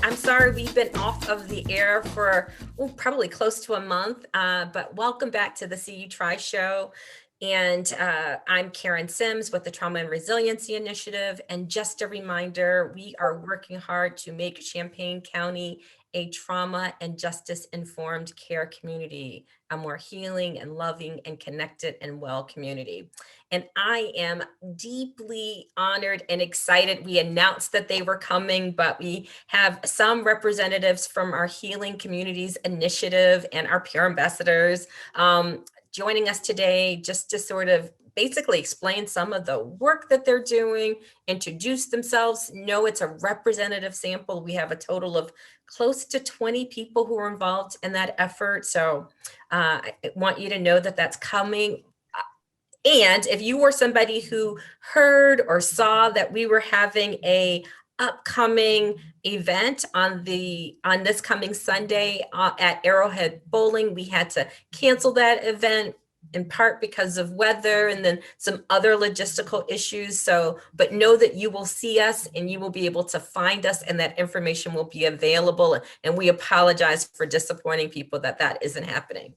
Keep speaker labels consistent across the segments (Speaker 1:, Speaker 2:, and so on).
Speaker 1: I'm sorry we've been off of the air for probably close to a month, but welcome back to the See You Try show. And I'm Karen Sims with the Trauma and Resiliency Initiative. And just a reminder, we are working hard to make Champaign County a trauma and justice informed care community, a more healing and loving and connected and well community. And I am deeply honored and excited. We announced that they were coming, but we have some representatives from our Healing Communities Initiative and our peer ambassadors joining us today just to sort of basically explain some of the work that they're doing, introduce themselves. No, it's a representative sample. We have a total of close to 20 people who are involved in that effort. So I want you to know that that's coming. And if you were somebody who heard or saw that we were having a upcoming event on this coming Sunday at Arrowhead Bowling, we had to cancel that event in part because of weather and then some other logistical issues. So, but know that you will see us and you will be able to find us and that information will be available. And we apologize for disappointing people that isn't happening.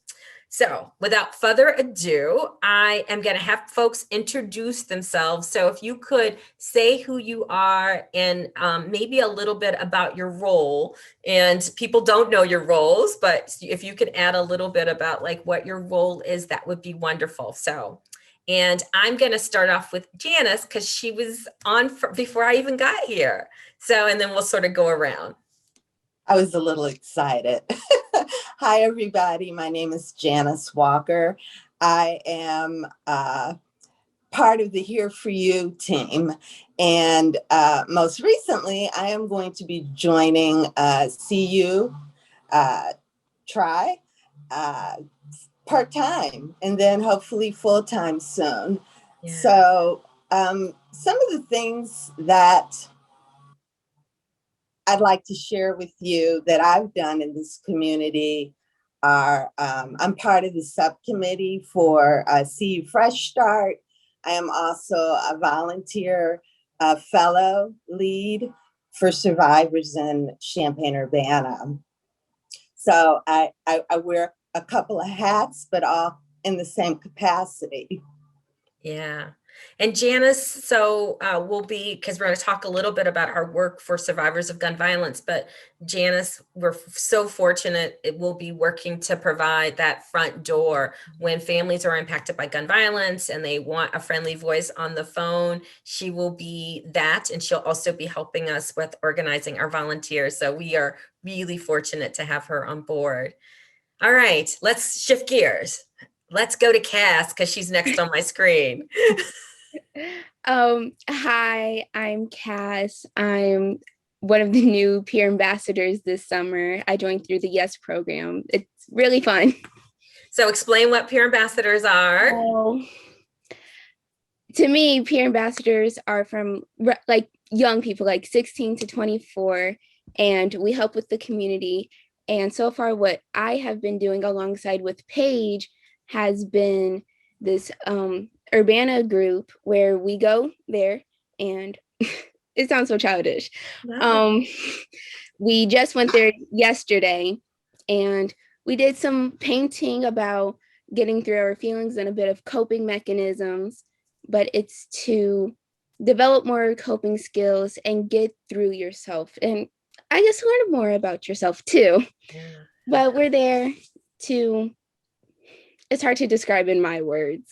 Speaker 1: So without further ado, I am going to have folks introduce themselves. So if you could say who you are and maybe a little bit about your role. And people don't know your roles, but if you could add a little bit about like what your role is, that would be wonderful. So, and I'm going to start off with Janice because she was on before I even got here. So, and then we'll sort of go around.
Speaker 2: I was a little excited. Hi, everybody. My name is Janice Walker. I am part of the Here For You team. And most recently, I am going to be joining CU Try part-time and then hopefully full-time soon. Yeah. So some of the things that I'd like to share with you that I've done in this community are, I'm part of the subcommittee for CU Fresh Start. I am also a volunteer fellow lead for survivors in Champaign-Urbana. So I wear a couple of hats, but all in the same capacity.
Speaker 1: Yeah. And Janice, so we'll be, because we're going to talk a little bit about our work for survivors of gun violence, but Janice, we're so fortunate it will be working to provide that front door when families are impacted by gun violence and they want a friendly voice on the phone. She will be that, and she'll also be helping us with organizing our volunteers. So we are really fortunate to have her on board. All right, let's shift gears. Let's go to Cass because she's next on my screen.
Speaker 3: Hi, I'm Cass. I'm one of the new peer ambassadors this summer. I joined through the YES program. It's really fun.
Speaker 1: So explain what peer ambassadors are.
Speaker 3: To me, peer ambassadors are from like young people, like 16 to 24, and we help with the community. And so far, what I have been doing alongside with Paige has been this Urbana group where we go there and it sounds so childish. Wow. We just went there yesterday and we did some painting about getting through our feelings and a bit of coping mechanisms, but it's to develop more coping skills and get through yourself. And I guess learn more about yourself too. Yeah. But we're there to, it's hard to describe in my words.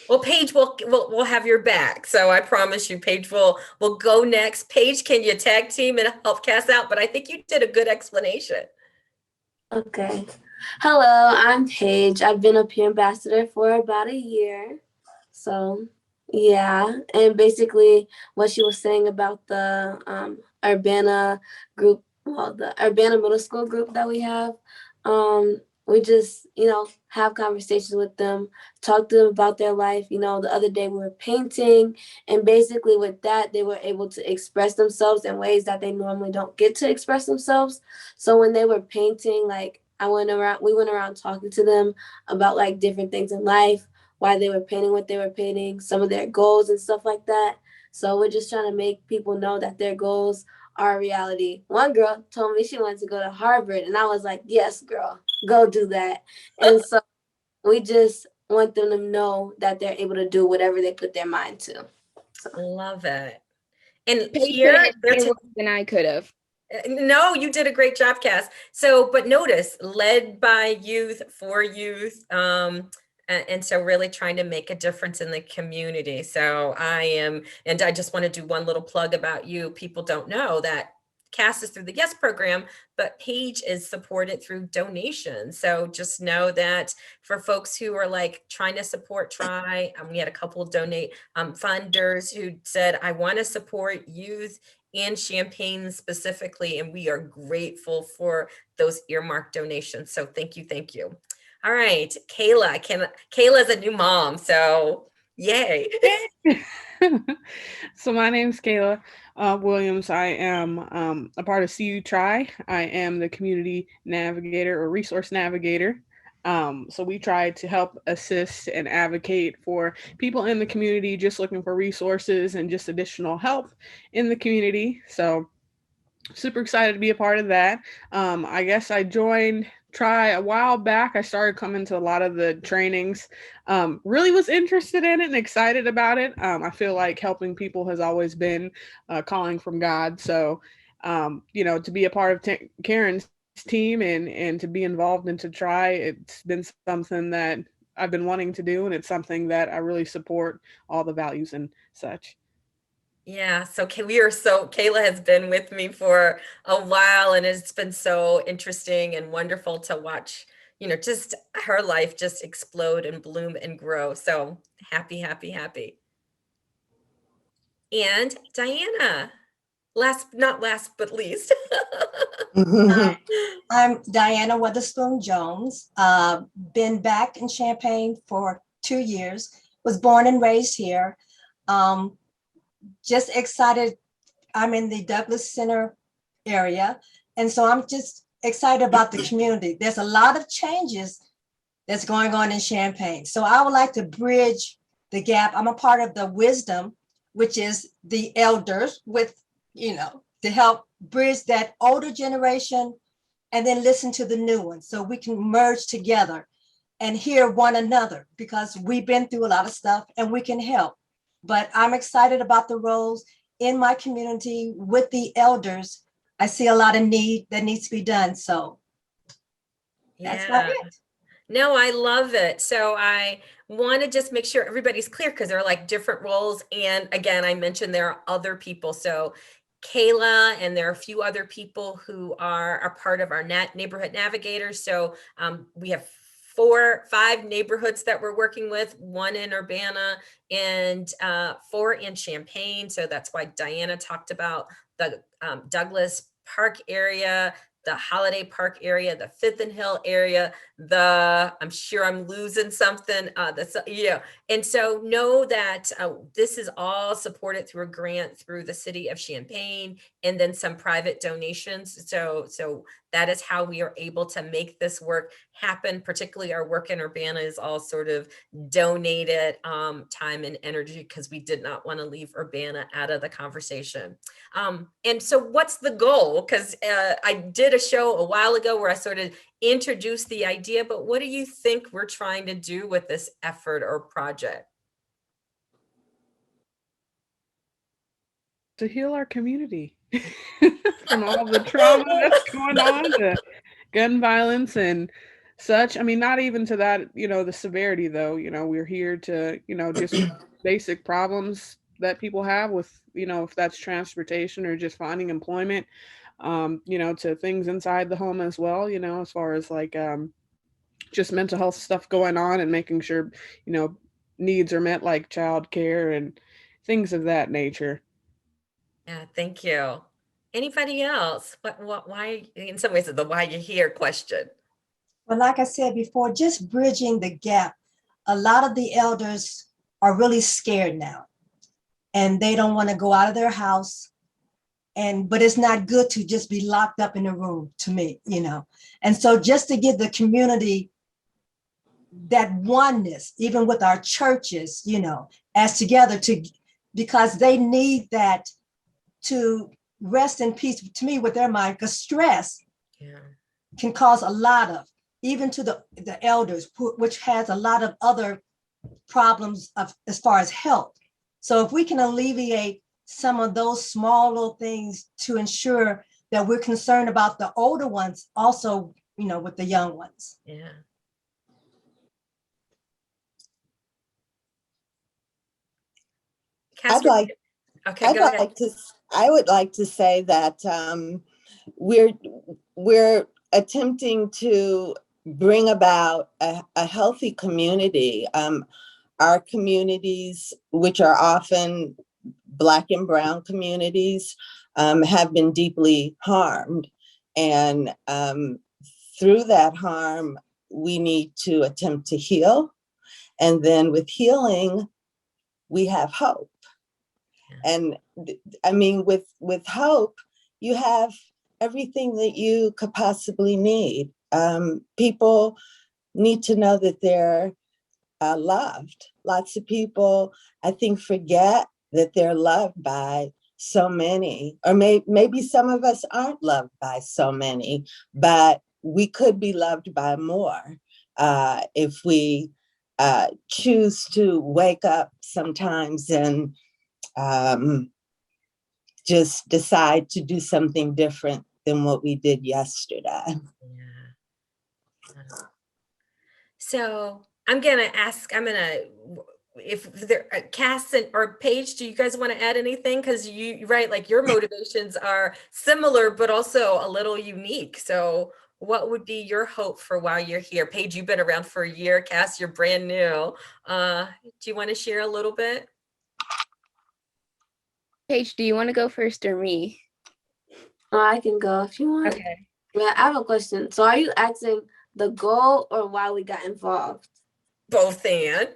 Speaker 1: Well, Paige, we'll have your back. So I promise you, Paige will go next. Paige, can you tag team and help Cass out? But I think you did a good explanation.
Speaker 4: Okay. Hello, I'm Paige. I've been a peer ambassador for about a year. So yeah, and basically what she was saying about the Urbana group, well, the Urbana middle school group that we have, we just, have conversations with them, talk to them about their life. The other day we were painting, and basically with that, they were able to express themselves in ways that they normally don't get to express themselves. So when they were painting, like we went around talking to them about like different things in life, why they were painting what they were painting, some of their goals and stuff like that. So we're just trying to make people know that their goals our reality. One girl told me she wanted to go to Harvard, and I was like, yes, girl, go do that. And so we just want them to know that they're able to do whatever they put their mind to. So.
Speaker 1: Love it. And
Speaker 3: Paige put
Speaker 1: here,
Speaker 3: in more work than I could have.
Speaker 1: no, you did a great job, Cass. So, but notice, led by youth, for youth, and so really trying to make a difference in the community. So I am, and I just want to do one little plug about you. People don't know that Cass is through the Yes program, but Paige is supported through donations. So just know that for folks who are like trying to support Try, we had a couple of donate funders who said, I want to support youth and Champaign specifically, and we are grateful for those earmarked donations. So thank you, thank you. All right, Kayla's a new mom, so yay.
Speaker 5: So my name's Kayla Williams. I am a part of CU Try. I am the community navigator or resource navigator. So we try to help assist and advocate for people in the community just looking for resources and just additional help in the community. So super excited to be a part of that. I guess I joined Try a while back. I started coming to a lot of the trainings. Really was interested in it and excited about it. I feel like helping people has always been a calling from God. So, to be a part of Karen's team and to be involved and to Try, it's been something that I've been wanting to do, and it's something that I really support all the values and such.
Speaker 1: Yeah, so Kayla has been with me for a while, and it's been so interesting and wonderful to watch, just her life just explode and bloom and grow. So happy, happy, happy. And Diana, not last, but least.
Speaker 6: I'm Diana Weatherspoon Jones. Been back in Champaign for 2 years. Was born and raised here. Just excited. I'm in the Douglas Center area, and so I'm just excited about the community. There's a lot of changes that's going on in Champaign. So I would like to bridge the gap. I'm a part of the Wisdom, which is the elders with, to help bridge that older generation and then listen to the new ones so we can merge together and hear one another, because we've been through a lot of stuff and we can help. But I'm excited about the roles in my community with the elders. I see a lot of need that needs to be done. So that's about it.
Speaker 1: No, I love it. So I want to just make sure everybody's clear, because there are like different roles. And again, I mentioned there are other people. So Kayla, and there are a few other people who are a part of our neighborhood navigators. So we have 5 neighborhoods that we're working with, 1 in Urbana and 4 in Champaign. So that's why Diana talked about the Douglas Park area, the Holiday Park area, the Fifth and Hill area, I'm sure I'm losing something, and so know that this is all supported through a grant through the city of Champaign, and then some private donations. So that is how we are able to make this work happen. Particularly our work in Urbana is all sort of donated time and energy, because we did not want to leave Urbana out of the conversation. And so what's the goal? Because I did a show a while ago where I sort of introduced the idea, but what do you think we're trying to do with this effort or project?
Speaker 5: To heal our community from all the trauma that's going on, the gun violence and such. I mean, not even to that, the severity though, we're here to, just basic problems that people have with, if that's transportation or just finding employment, to things inside the home as well, as far as like just mental health stuff going on and making sure, needs are met, like childcare and things of that nature.
Speaker 1: Yeah, thank you. Anybody else? Why, in some ways, the why you're here question.
Speaker 6: Well, like I said before, just bridging the gap. A lot of the elders are really scared now, and they don't want to go out of their house. But it's not good to just be locked up in a room, to me, And so just to give the community that oneness, even with our churches, as together, because they need that to rest in peace to me with their mind, because stress
Speaker 1: Yeah.
Speaker 6: can cause a lot of, even to the elders, which has a lot of other problems of as far as health. So if we can alleviate some of those small little things to ensure that we're concerned about the older ones, also, with the young ones.
Speaker 1: Yeah.
Speaker 2: I'd like,
Speaker 1: okay, go ahead.
Speaker 2: I would like to say that we're attempting to bring about a healthy community. Our communities, which are often Black and Brown communities, have been deeply harmed. And through that harm, we need to attempt to heal. And then with healing, we have hope. And I mean, with hope, you have everything that you could possibly need. People need to know that they're loved. Lots of people, I think, forget that they're loved by so many, or maybe some of us aren't loved by so many, but we could be loved by more if we choose to wake up sometimes and just decide to do something different than what we did yesterday.
Speaker 1: Yeah. So I'm gonna, if there, Cass or Paige, do you guys want to add anything? Because you right, like your motivations are similar, but also a little unique. So what would be your hope for while you're here? Paige, you've been around for a year. Cass, you're brand new. Do you want to share a little bit?
Speaker 3: Paige, do you want to go first or me?
Speaker 4: Oh, I can go if you want.
Speaker 3: Okay.
Speaker 4: Yeah, I have a question. So are you asking the goal or why we got involved?
Speaker 1: Both, and.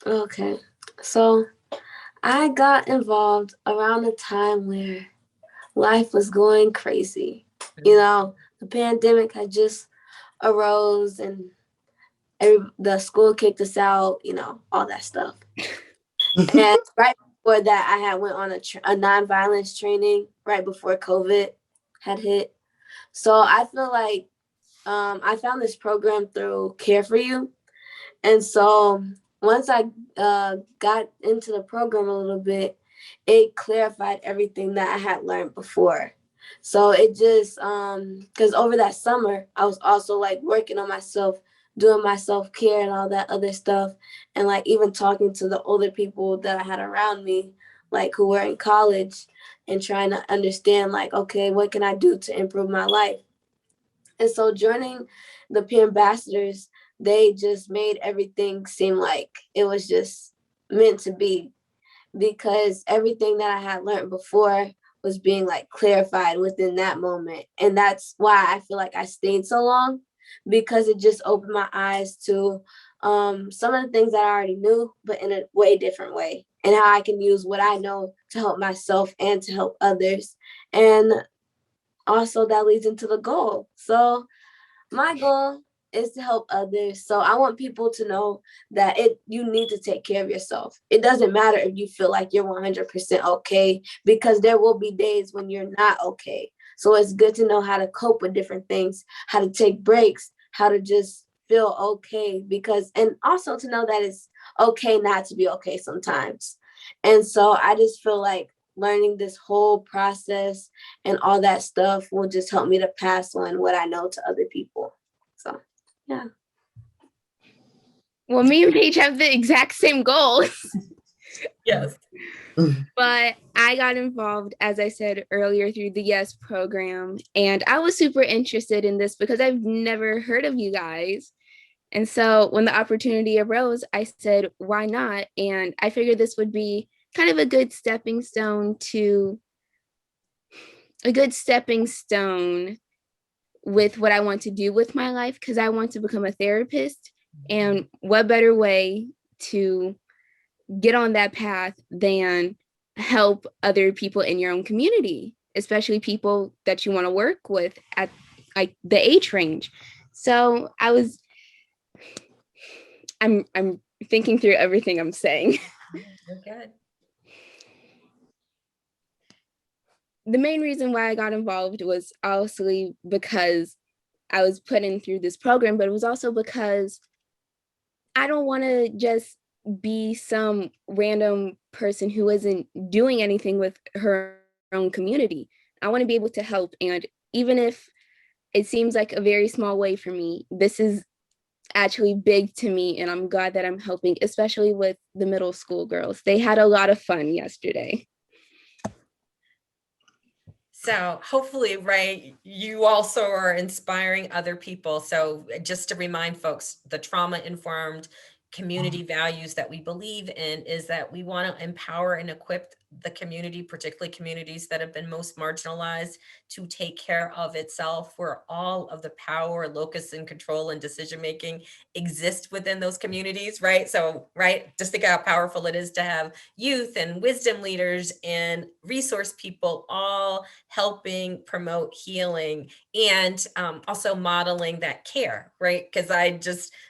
Speaker 4: Okay. So I got involved around the time where life was going crazy. The pandemic had just arose and the school kicked us out, all that stuff. And right before that, I had went on a nonviolence training right before COVID had hit. So I feel like I found this program through Care for You. And so once I got into the program a little bit, it clarified everything that I had learned before. So it just, because over that summer, I was also like working on myself, doing my self-care and all that other stuff. And like even talking to the older people that I had around me, like who were in college, and trying to understand like, okay, what can I do to improve my life? And so joining the peer ambassadors, they just made everything seem like it was just meant to be, because everything that I had learned before was being like clarified within that moment. And that's why I feel like I stayed so long, because it just opened my eyes to some of the things that I already knew, but in a way different way, and how I can use what I know to help myself and to help others. And also that leads into the goal. So my goal is to help others. So I want people to know that you need to take care of yourself. It doesn't matter if you feel like you're 100% okay, because there will be days when you're not okay. So it's good to know how to cope with different things, how to take breaks, how to just feel okay, and also to know that it's okay not to be okay sometimes. And so I just feel like learning this whole process and all that stuff will just help me to pass on what I know to other people. So, yeah.
Speaker 3: Well, me and Paige have the exact same goals.
Speaker 1: Yes.
Speaker 3: But I got involved, as I said earlier, through the YES program. And I was super interested in this because I've never heard of you guys. And so when the opportunity arose, I said, why not? And I figured this would be kind of a good stepping stone with what I want to do with my life, because I want to become a therapist. And what better way to get on that path than help other people in your own community, especially people that you want to work with at like the age range. So I'm thinking through everything I'm saying.
Speaker 1: You're good.
Speaker 3: the main reason why I got involved was obviously because I was put in through this program, but it was also because I don't want to just be some random person who isn't doing anything with her own community. I want to be able to help. And even if it seems like a very small way for me, this is actually big to me. And I'm glad that I'm helping, especially with the middle school girls. They had a lot of fun yesterday.
Speaker 1: So hopefully, right, you also are inspiring other people. So just to remind folks, the trauma-informed community values that we believe in is that we want to empower and equip the community, particularly communities that have been most marginalized, to take care of itself, where all of the power, locus, and control and decision-making exist within those communities, right? So, right, just think how powerful it is to have youth and wisdom leaders and resource people all helping promote healing and also modeling that care, right? Because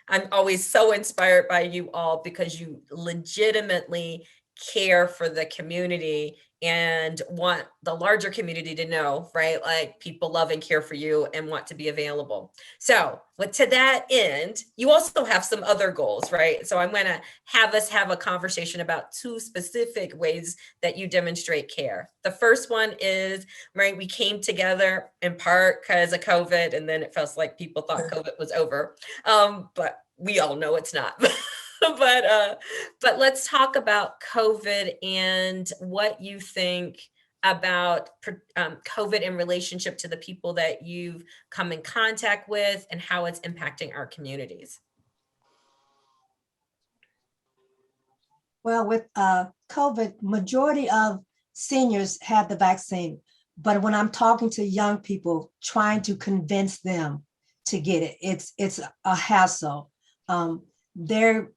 Speaker 1: I'm always so inspired by you all because you legitimately care for the community and want the larger community to know, right? Like people love and care for you and want to be available. So, but to that end, you also have some other goals, right? So I'm going to have us have a conversation about two specific ways that you demonstrate care. The first one is, right, we came together in part because of COVID, and then it felt like people thought COVID was over. But we all know it's not. But let's talk about COVID and what you think about COVID in relationship to the people that you've come in contact with and how it's impacting our communities.
Speaker 6: Well, with COVID, majority of seniors had the vaccine. But when I'm talking to young people, trying to convince them to get it, it's a hassle. Their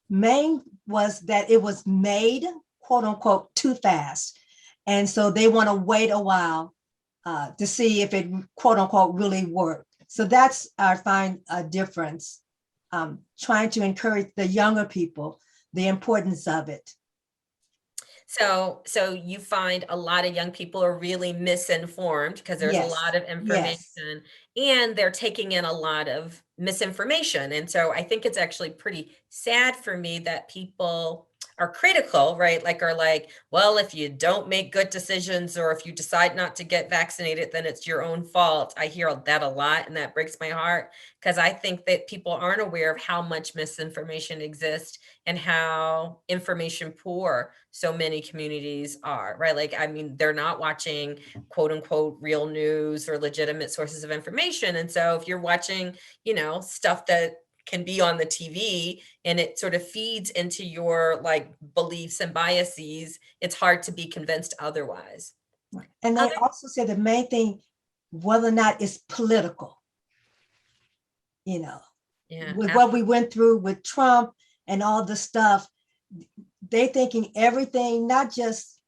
Speaker 6: main was that it was made, quote unquote, too fast. And so they want to wait a while to see if it, quote unquote, really worked. So that's, I find, a difference. Trying to encourage the younger people, the importance of it.
Speaker 1: So you find a lot of young people are really misinformed because there's a
Speaker 6: Yes.
Speaker 1: lot of information and they're taking in a lot of misinformation. And so I think it's actually pretty sad for me that people are critical, right? Like are like, well, if you don't make good decisions or if you decide not to get vaccinated, then it's your own fault. I hear that a lot and that breaks my heart because I think that people aren't aware of how much misinformation exists and how information poor so many communities are, right? Like, I mean, they're not watching quote unquote real news or legitimate sources of information. And so if you're watching, stuff that can be on the TV and it sort of feeds into your like beliefs and biases, it's hard to be convinced otherwise.
Speaker 6: And they also say the main thing, whether or not it's political, with what we went through with Trump and all the stuff, they thinking everything, not just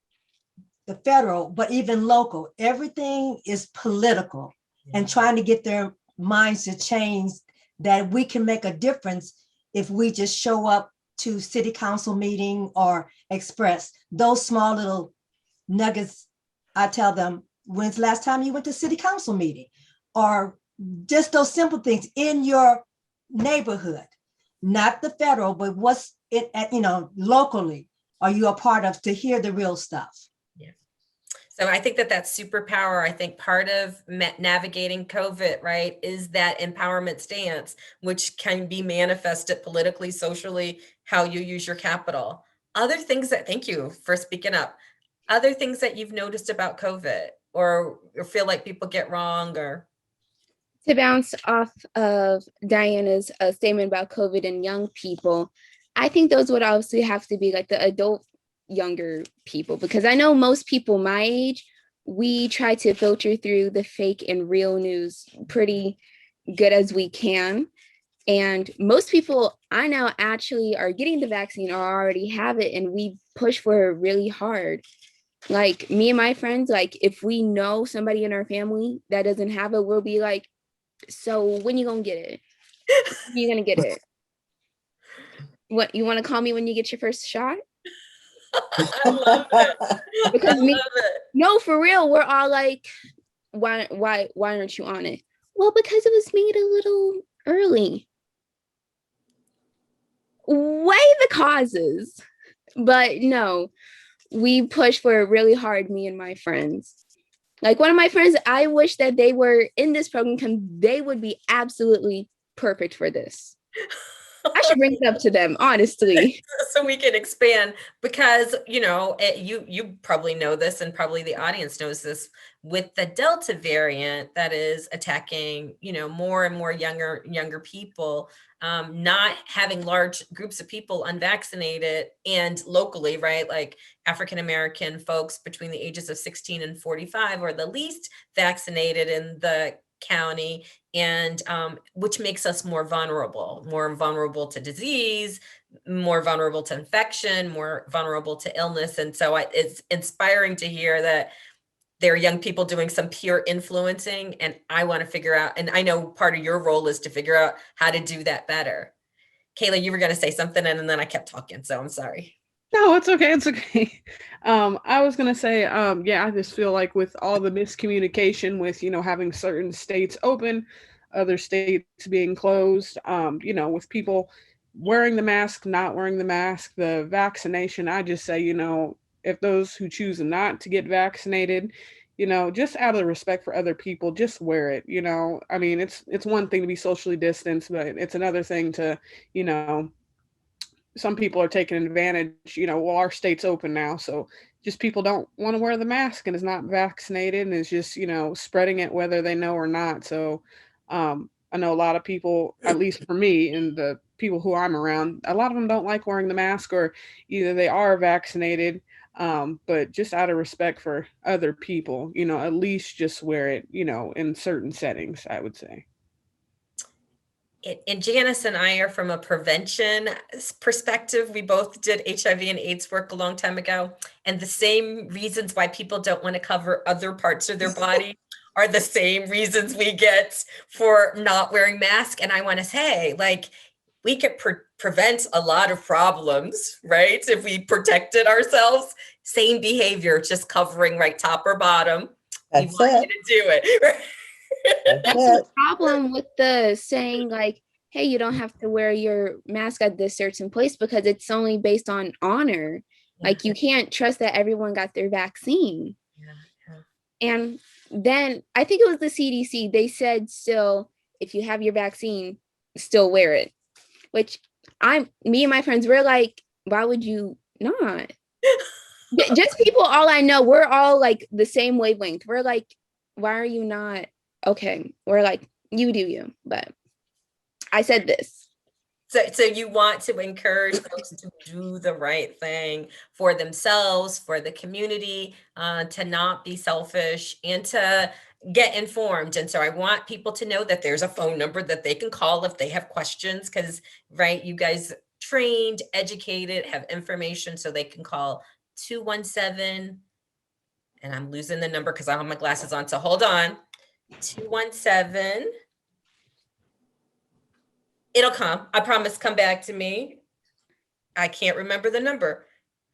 Speaker 6: the federal, but even local, everything is political and trying to get their minds to change that we can make a difference if we just show up to city council meeting or express those small little nuggets. I tell them, when's the last time you went to city council meeting? Or just those simple things in your neighborhood, not the federal, but what's it at, locally, are you a part of to hear the real stuff?
Speaker 1: Yeah. So I think that that's superpower. I think part of navigating COVID, right, is that empowerment stance, which can be manifested politically, socially, how you use your capital. Other things that, thank you for speaking up. Other things that you've noticed about COVID or feel like people get wrong or.
Speaker 3: To bounce off of Diana's statement about COVID and young people, I think those would obviously have to be like the adult younger people, because I know most people my age, we try to filter through the fake and real news pretty good as we can. And most people I know actually are getting the vaccine or already have it, and we push for it really hard. Like me and my friends, like if we know somebody in our family that doesn't have it, we'll be like, so when you gonna get it? When you gonna get it? What, you want to call me when you get your first shot?
Speaker 1: I love it. I
Speaker 3: Because
Speaker 1: love it.
Speaker 3: no, for real, we're all like, why aren't you on it? Well, because it was made a little early. Weigh the causes. But no, we push for it really hard, me and my friends. Like one of my friends, I wish that they were in this program because they would be absolutely perfect for this. I should bring it up to them, honestly.
Speaker 1: So we can expand because you probably know this, and probably the audience knows this, with the Delta variant that is attacking more and more younger people, not having large groups of people unvaccinated, and locally, right, like African American folks between the ages of 16 and 45 are the least vaccinated in the county, and which makes us more vulnerable to disease, more vulnerable to infection, more vulnerable to illness. And so it's inspiring to hear that there are young people doing some peer influencing, and I want to figure out, and I know part of your role is to figure out how to do that better. Kayla, you were going to say something, and then I kept talking, so I'm sorry.
Speaker 5: No, it's okay. It's okay. I was gonna say, yeah, I just feel like with all the miscommunication with, having certain states open, other states being closed, with people wearing the mask, not wearing the mask, the vaccination, I just say, if those who choose not to get vaccinated, just out of respect for other people, just wear it. I mean, it's one thing to be socially distanced, but it's another thing to, some people are taking advantage, well, our state's open now, so just people don't want to wear the mask and is not vaccinated and is just, spreading it whether they know or not. So I know a lot of people, at least for me and the people who I'm around, a lot of them don't like wearing the mask, or either they are vaccinated, but just out of respect for other people, at least just wear it, in certain settings, I would say.
Speaker 1: And Janice and I are from a prevention perspective. We both did HIV and AIDS work a long time ago. And the same reasons why people don't want to cover other parts of their body are the same reasons we get for not wearing masks. And I want to say, like, we could prevent a lot of problems, right? If we protected ourselves. Same behavior, just covering right top or bottom.
Speaker 2: That's
Speaker 1: we want
Speaker 2: it.
Speaker 1: you to do it. Right?
Speaker 2: That's
Speaker 3: That's the
Speaker 2: it.
Speaker 3: problem with the saying, like, hey, you don't have to wear your mask at this certain place because it's only based on honor.
Speaker 1: Yeah.
Speaker 3: Like, you can't trust that everyone got their vaccine.
Speaker 1: Yeah.
Speaker 3: And then I think it was the CDC. They said still, if you have your vaccine, still wear it. Which me and my friends, we're like, why would you not? Just people, all I know, we're all like the same wavelength. We're like, why are you not? Okay. We're like, you do you. But I said this.
Speaker 1: So you want to encourage folks to do the right thing for themselves, for the community, to not be selfish and to get informed. And so I want people to know that there's a phone number that they can call if they have questions, because, right, you guys trained, educated, have information, so they can call 217, and I'm losing the number because I have my glasses on, so hold on, 217. It'll come. I promise. Come back to me. I can't remember the number.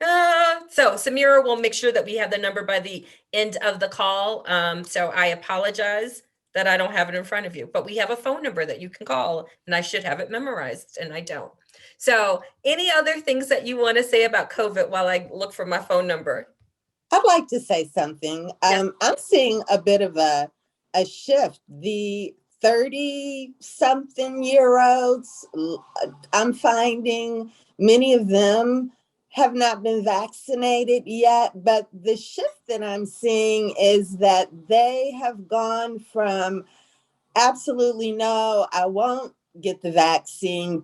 Speaker 1: So Samira will make sure that we have the number by the end of the call. So I apologize that I don't have it in front of you, but we have a phone number that you can call, and I should have it memorized, and I don't. So any other things that you want to say about COVID while I look for my phone number?
Speaker 2: I'd like to say something. I'm seeing a bit of a shift. The 30-something-year-olds, I'm finding many of them have not been vaccinated yet, but the shift that I'm seeing is that they have gone from absolutely no, I won't get at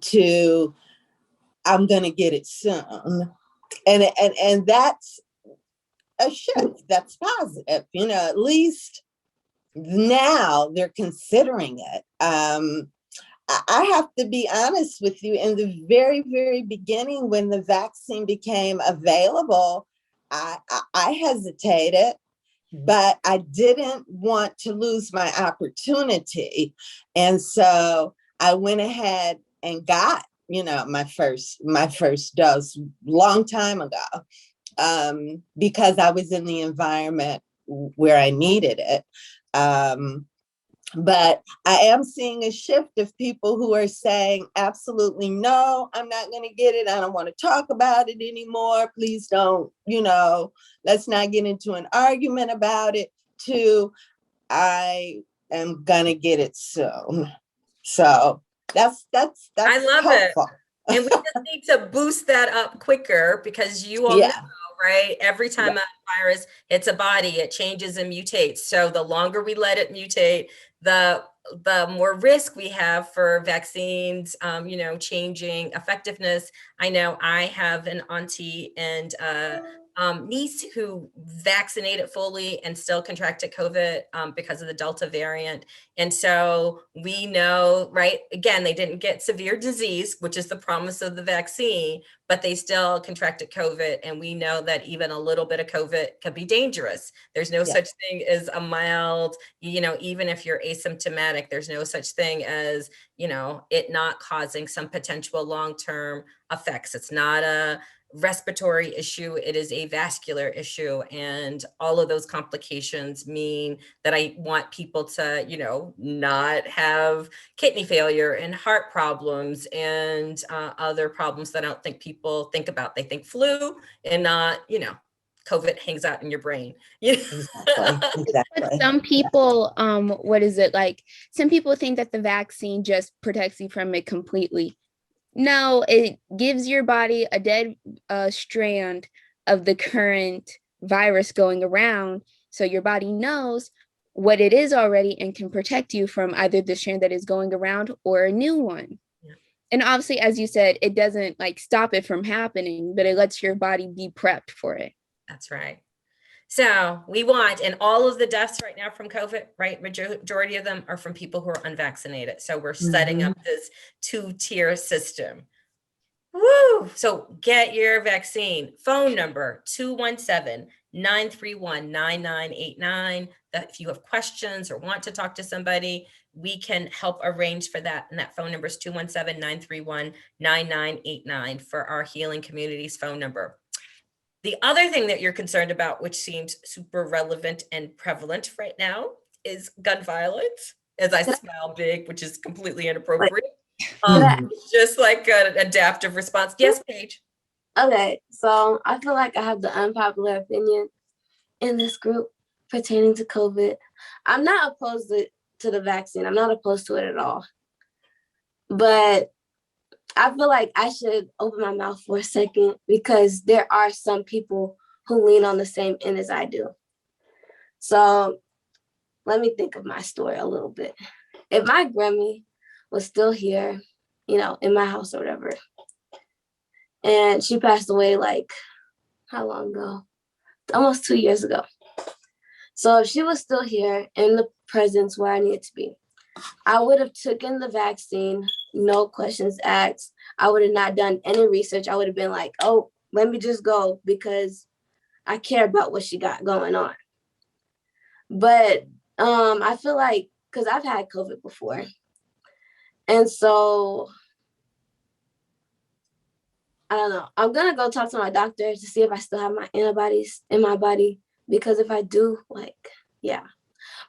Speaker 2: to I'm going to get it soon. And that's a shift that's positive, at least now they're considering it. I have to be honest with you, in the very, very beginning, when the vaccine became available, I hesitated, but I didn't want to lose my opportunity. And so I went ahead and got, my first dose long time ago. because I was in the environment where I needed it. But I am seeing a shift of people who are saying, absolutely no, I'm not going to get it. I don't want to talk about it anymore. Please don't, let's not get into an argument about it, to I am going to get it soon. So that's
Speaker 1: I love
Speaker 2: helpful.
Speaker 1: it. And we just need to boost that up quicker, because you all know, right? Every time a virus hits a body, it changes and mutates. So the longer we let it mutate, the more risk we have for vaccines, changing effectiveness. I know I have an auntie and niece who vaccinated fully and still contracted COVID because of the Delta variant. And so we know, right, again, they didn't get severe disease, which is the promise of the vaccine, but they still contracted COVID. And we know that even a little bit of COVID can be dangerous. There's no such thing as a mild, even if you're asymptomatic, there's no such thing as, it not causing some potential long-term effects. It's not a respiratory issue, it is a vascular issue. And all of those complications mean that I want people to, not have kidney failure and heart problems and other problems that I don't think people think about. They think flu and not, COVID hangs out in your brain.
Speaker 2: Exactly.
Speaker 3: But some people, what is it like? Some people think that the vaccine just protects you from it completely. No, it gives your body a dead strand of the current virus going around. So your body knows what it is already and can protect you from either the strand that is going around or a new one. Yeah. And obviously, as you said, it doesn't stop it from happening, but it lets your body be prepped for it.
Speaker 1: That's right. So we want, and all of the deaths right now from COVID, right, majority of them are from people who are unvaccinated. So we're setting up this 2-tier system. Woo! So get your vaccine. Phone number 217-931-9989. If you have questions or want to talk to somebody, we can help arrange for that. And that phone number is 217-931-9989 for our Healing Communities phone number. The other thing that you're concerned about, which seems super relevant and prevalent right now, is gun violence. As I smile big, which is completely inappropriate. Just like an adaptive response. Yes, Paige.
Speaker 4: Okay, so I feel like I have the unpopular opinion in this group pertaining to COVID. I'm not opposed to the vaccine. I'm not opposed to it at all. But I feel like I should open my mouth for a second, because there are some people who lean on the same end as I do. So let me think of my story a little bit. If my Grammy was still here, in my house or whatever, and she passed away how long ago? Almost 2 years ago. So if she was still here in the presence where I needed to be, I would have taken the vaccine, no questions asked. I would have not done any research. I would have been like, oh, let me just go because I care about what she got going on. But I feel like, because I've had COVID before. And so, I don't know. I'm going to go talk to my doctor to see if I still have my antibodies in my body. Because if I do, yeah.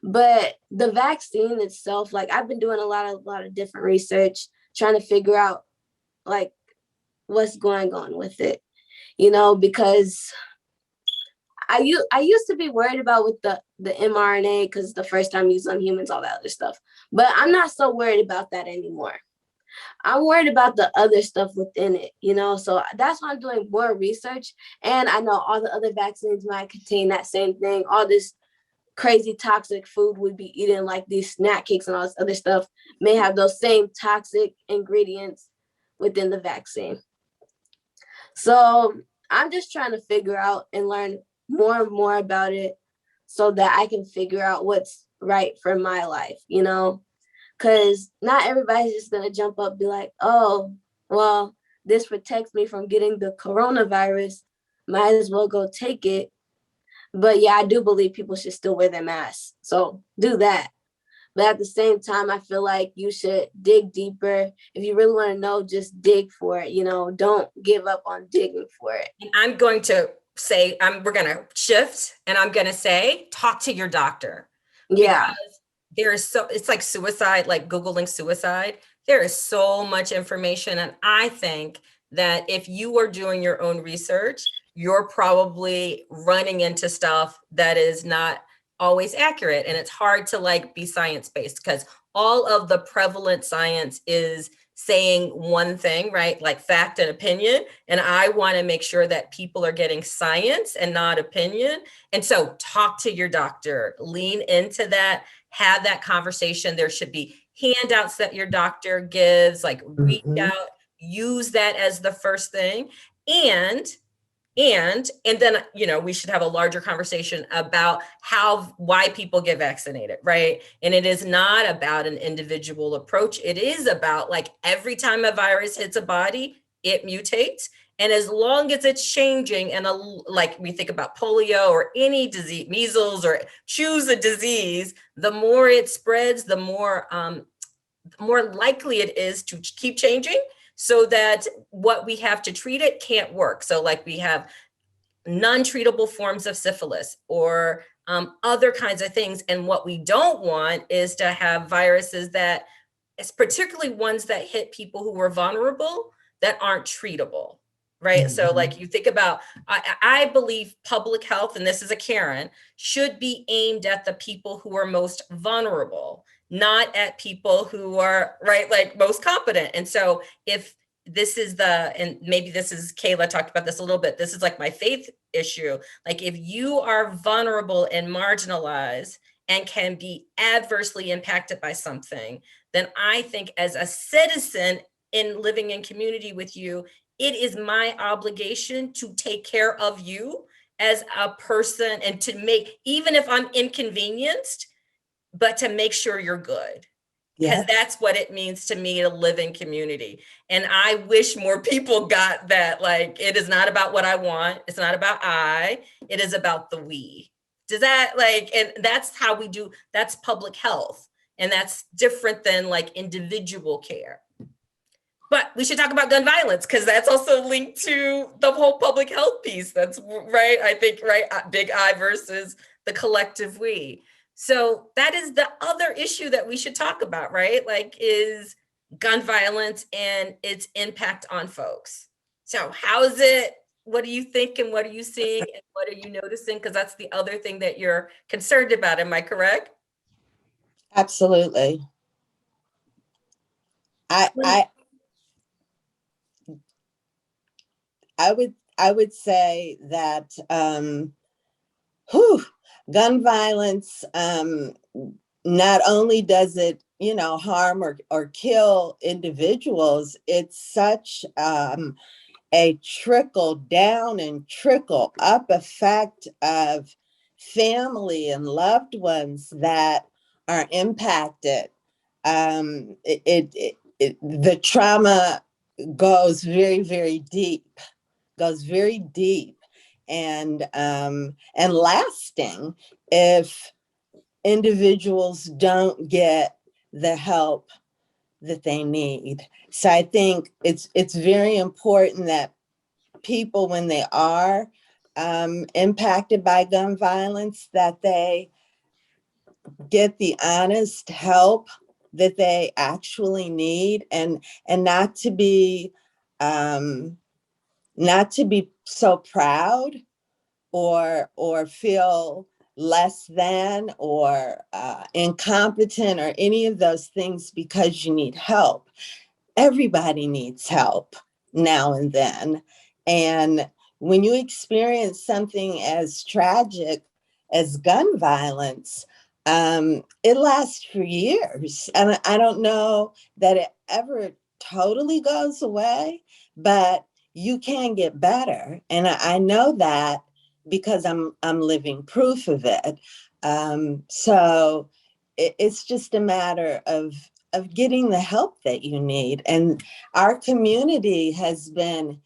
Speaker 4: But the vaccine itself, I've been doing a lot of different research, trying to figure out what's going on with it, because I used to be worried about with the mRNA, because it's the first time used on humans, all that other stuff. But I'm not so worried about that anymore. I'm worried about the other stuff within it, so that's why I'm doing more research. And I know all the other vaccines might contain that same thing, all this crazy toxic food would be eating, like these snack cakes and all this other stuff may have those same toxic ingredients within the vaccine. So I'm just trying to figure out and learn more and more about it so that I can figure out what's right for my life, because not everybody's just going to jump up and be like, oh, well, this protects me from getting the coronavirus. Might as well go take it. But yeah, I do believe people should still wear their masks. So do that. But at the same time, I feel like you should dig deeper. If you really want to know, just dig for it. Don't give up on digging for it.
Speaker 1: I'm going to say, we're going to shift and I'm going to say, talk to your doctor.
Speaker 4: Yeah.
Speaker 1: It's like suicide, like Googling suicide. There is so much information. And I think that if you are doing your own research, you're probably running into stuff that is not always accurate. And it's hard to like be science-based because all of the prevalent science is saying one thing, right? Like fact and opinion. And I want to make sure that people are getting science and not opinion. And so talk to your doctor, lean into that, have that conversation. There should be handouts that your doctor gives, like reach out, use that as the first thing. And then, you know, we should have a larger conversation about why people get vaccinated, right? And it is not about an individual approach. It is about like every time a virus hits a body, it mutates. And as long as it's changing, and like we think about polio or any disease, measles, or choose a disease, the more it spreads, the more likely it is to keep changing, so that what we have to treat it can't work. So like we have non-treatable forms of syphilis or other kinds of things. And what we don't want is to have viruses that, particularly ones that hit people who were vulnerable, that aren't treatable, right? So like you think about, I believe public health, and this is a Karen, should be aimed at the people who are most vulnerable, not at people who are, right, like most competent. And so if this is and maybe this is, Kayla talked about this a little bit, this is like my faith issue. Like if you are vulnerable and marginalized and can be adversely impacted by something, then I think as a citizen in living in community with you, it is my obligation to take care of you as a person and to make, even if I'm inconvenienced, but to make sure you're good. Because that's what it means to me to live in community. And I wish more people got that. Like, it is not about what I want. It's not about it is about the we. Does that and that's how we do, that's public health. And that's different than like individual care. But we should talk about gun violence because that's also linked to the whole public health piece. That's right. I think, right. Big I versus the collective we. So that is the other issue that we should talk about, right? Like, is gun violence and its impact on folks. So how is it? What do you think, and what are you seeing, and what are you noticing? Because that's the other thing that you're concerned about. Am I correct?
Speaker 2: Absolutely. I would say that gun violence, not only does it, you know, harm or kill individuals, it's such a trickle down and trickle up effect of family and loved ones that are impacted. The trauma goes very, very deep, and lasting if individuals don't get the help that they need. So I think it's very important that people, when they are impacted by gun violence, that they get the honest help that they actually need, and not to be so proud or feel less than or incompetent or any of those things because you need help. Everybody needs help now and then. And when you experience something as tragic as gun violence, it lasts for years. And I don't know that it ever totally goes away, but you can get better. And I know that because I'm living proof of it. So it's just a matter of getting the help that you need. And our community has been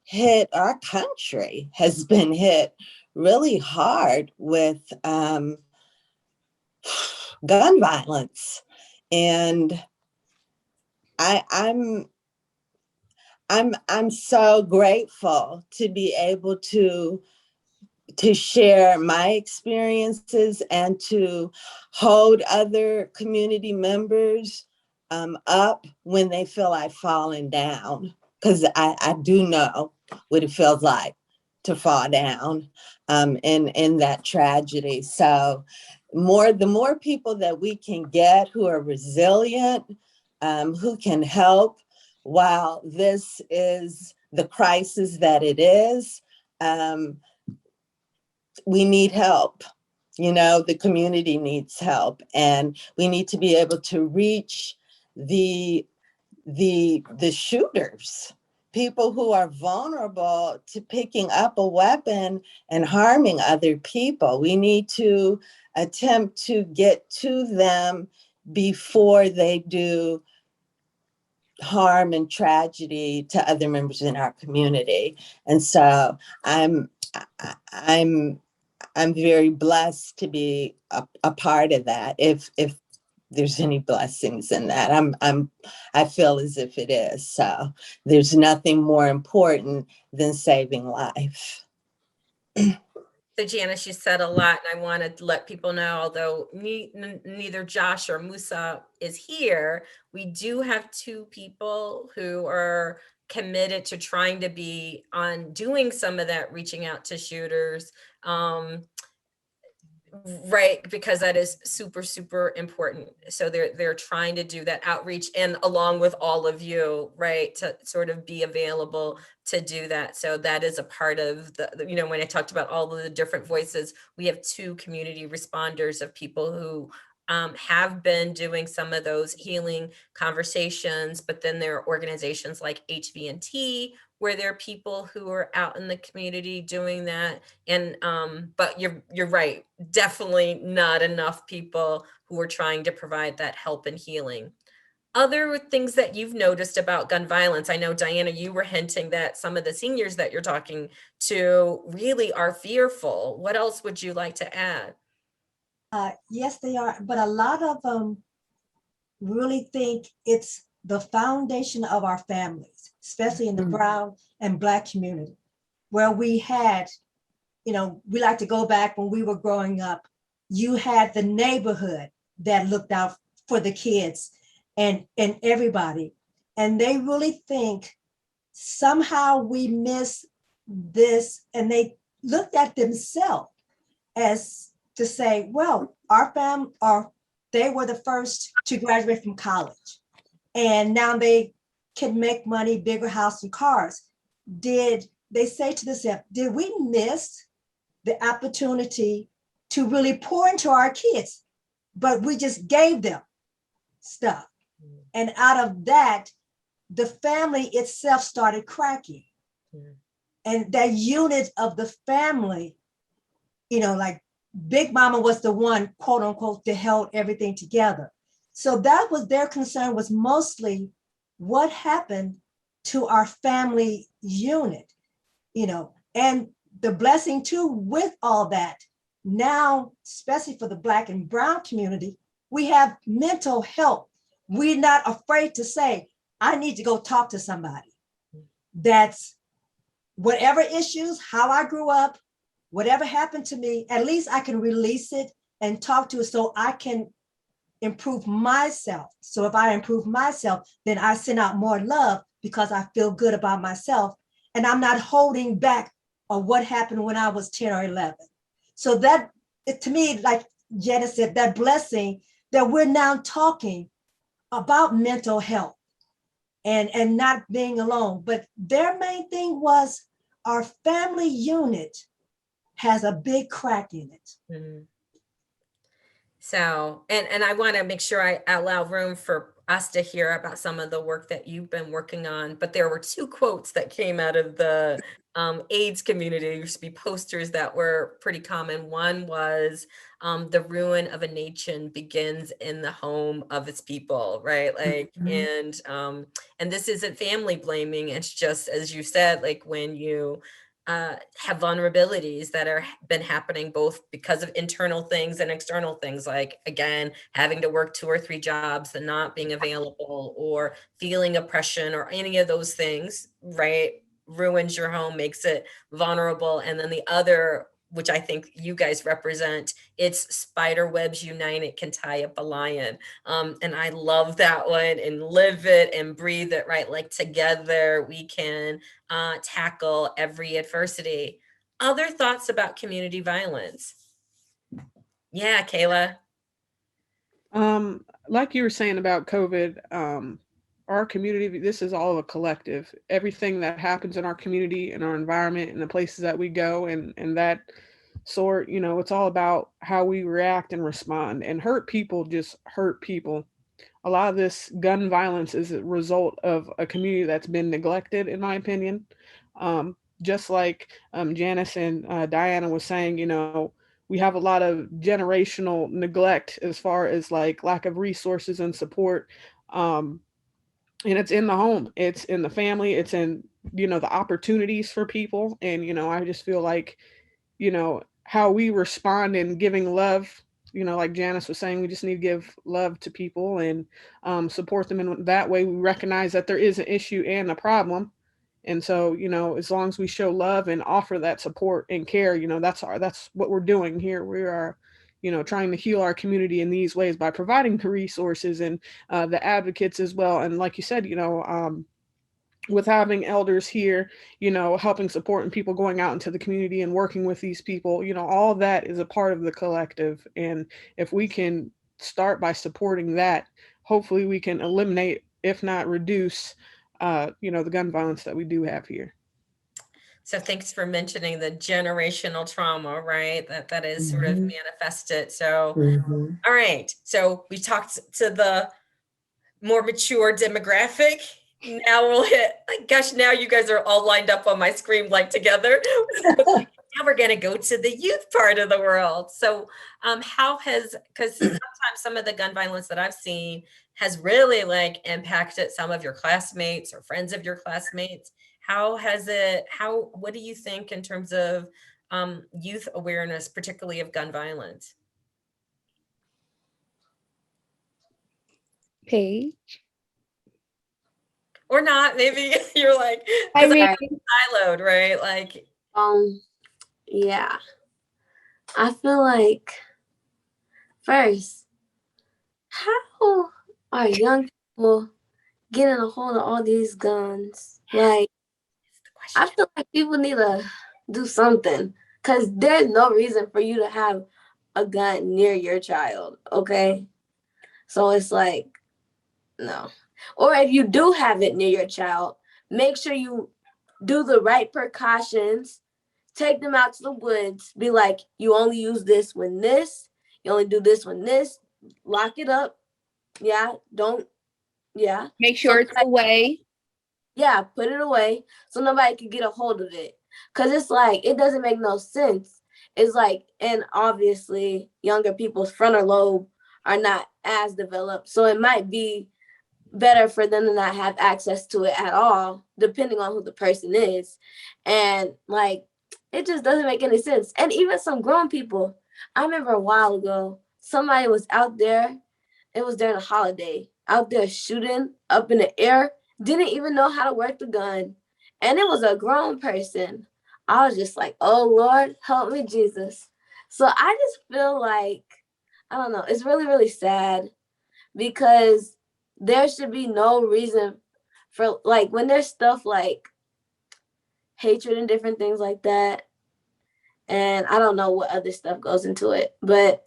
Speaker 2: hit, our country has been hit really hard with gun violence. And I'm so grateful to be able to to share my experiences and to hold other community members up when they feel I've fallen down. Because I do know what it feels like to fall down in that tragedy. So the more people that we can get who are resilient, who can help while this is the crisis that it is, we need help. The community needs help, and we need to be able to reach the shooters, people who are vulnerable to picking up a weapon and harming other people. We need to attempt to get to them before they do harm and tragedy to other members in our community. And so I'm very blessed to be a part of that. If there's any blessings in that, I feel as if it is. So there's nothing more important than saving life.
Speaker 1: So Janice, you said a lot, and I wanted to let people know, although neither Josh or Musa is here, we do have two people who are committed to trying to be on doing some of that reaching out to shooters. Right, because that is super, super important. So they're trying to do that outreach, and along with all of you, right, to sort of be available to do that. So that is a part of when I talked about all of the different voices, we have two community responders of people who have been doing some of those healing conversations, but then there are organizations like HVNT, where there are people who are out in the community doing that. And but you're right, definitely not enough people who are trying to provide that help and healing. Other things that you've noticed about gun violence, I know, Diana, you were hinting that some of the seniors that you're talking to really are fearful. What else would you like to add?
Speaker 6: Yes, they are, but a lot of them really think it's the foundation of our families, especially in the brown and Black community, where we had, we like to go back when we were growing up. You had the neighborhood that looked out for the kids and everybody. And they really think somehow we miss this, and they looked at themselves as to say, well, our family, or they were the first to graduate from college, and now they can make money, bigger house and cars. Did they say to themselves, did we miss the opportunity to really pour into our kids? But we just gave them stuff. And out of that, the family itself started cracking. And that unit of the family, like Big Mama was the one, quote unquote, that held everything together. So that was their concern, was mostly what happened to our family unit, and the blessing too with all that. Now, especially for the Black and brown community, we have mental health. We're not afraid to say, I need to go talk to somebody. That's whatever issues, how I grew up, whatever happened to me, at least I can release it and talk to it so I can improve myself. So if I improve myself, then I send out more love because I feel good about myself, and I'm not holding back on what happened when I was 10 or 11. So that, to me, like Janice said, that blessing that we're now talking about mental health and not being alone. But their main thing was our family unit has a big crack in it.
Speaker 1: Mm-hmm. So, and I want to make sure I allow room for us to hear about some of the work that you've been working on. But there were two quotes that came out of the AIDS community. There used to be posters that were pretty common. One was the ruin of a nation begins in the home of its people, right? Like, and this isn't family blaming. It's just, as you said, like when you have vulnerabilities that are been happening both because of internal things and external things, like again having to work 2 or 3 jobs and not being available, or feeling oppression, or any of those things, right, ruins your home, makes it vulnerable. And then the other which I think you guys represent. It's spider webs unite, it can tie up a lion. And I love that one and live it and breathe it, right? Like together we can tackle every adversity. Other thoughts about community violence? Yeah, Kayla.
Speaker 5: Like you were saying about COVID, our community, this is all a collective. Everything that happens in our community and our environment and the places that we go and that sort, it's all about how we react and respond. And hurt people just hurt people. A lot of this gun violence is a result of a community that's been neglected, in my opinion. Just like Janice and Diana was saying, we have a lot of generational neglect as far as like lack of resources and support. And it's in the home, it's in the family, it's in, the opportunities for people. And, I just feel like, how we respond in giving love, like Janice was saying, we just need to give love to people and support them in that way. We recognize that there is an issue and a problem. And so, as long as we show love and offer that support and care, that's what we're doing here. We are, trying to heal our community in these ways by providing the resources and the advocates as well. And like you said, with having elders here, helping support and people going out into the community and working with these people, all that is a part of the collective. And if we can start by supporting that, hopefully we can eliminate, if not reduce, the gun violence that we do have here.
Speaker 1: So thanks for mentioning the generational trauma, right? That is sort of manifested. So, all right. So we talked to the more mature demographic. Now we'll hit, gosh, now you guys are all lined up on my screen like together. Now we're going to go to the youth part of the world. So because sometimes some of the gun violence that I've seen has really like impacted some of your classmates or friends of your classmates. What do you think in terms of youth awareness, particularly of gun violence?
Speaker 3: Paige?
Speaker 1: Or not, maybe you're like,
Speaker 3: I mean,
Speaker 1: siloed, right? Like,
Speaker 4: yeah. I feel like first, how are young people getting a hold of all these guns? Like, I feel like people need to do something because there's no reason for you to have a gun near your child, okay? So it's like, no. Or if you do have it near your child, make sure you do the right precautions. Take them out to the woods. Be like, you only use this when this. You only do this when this. Lock it up. Yeah, don't. Yeah.
Speaker 3: make sure it's away.
Speaker 4: Yeah, put it away so nobody can get a hold of it. Because it's like, it doesn't make no sense. It's like, and obviously, younger people's frontal lobe are not as developed. So it might be better for them to not have access to it at all, depending on who the person is. And like, it just doesn't make any sense. And even some grown people, I remember a while ago, somebody was out there, it was during a holiday, out there shooting up in the air, didn't even know how to work the gun. And it was a grown person. I was just like, oh Lord, help me, Jesus. So I just feel like, I don't know, it's really, really sad because there should be no reason for, like, when there's stuff like hatred and different things like that, and I don't know what other stuff goes into it, but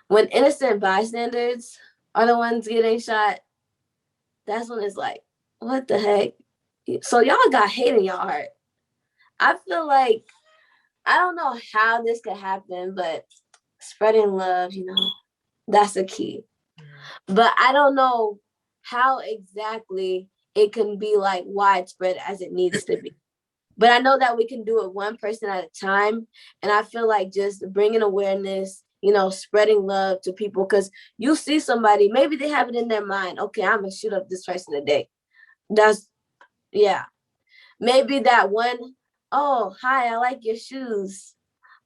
Speaker 4: when innocent bystanders are the ones getting shot, that's when it's like, what the heck? So y'all got hate in your heart. I feel like, I don't know how this could happen, but spreading love, that's a key. But I don't know how exactly it can be like widespread as it needs to be. But I know that we can do it one person at a time. And I feel like just bringing awareness, spreading love to people, because you see somebody, maybe they have it in their mind, okay, I'm going to shoot up this person today. Yeah. Maybe that one, oh, hi, I like your shoes.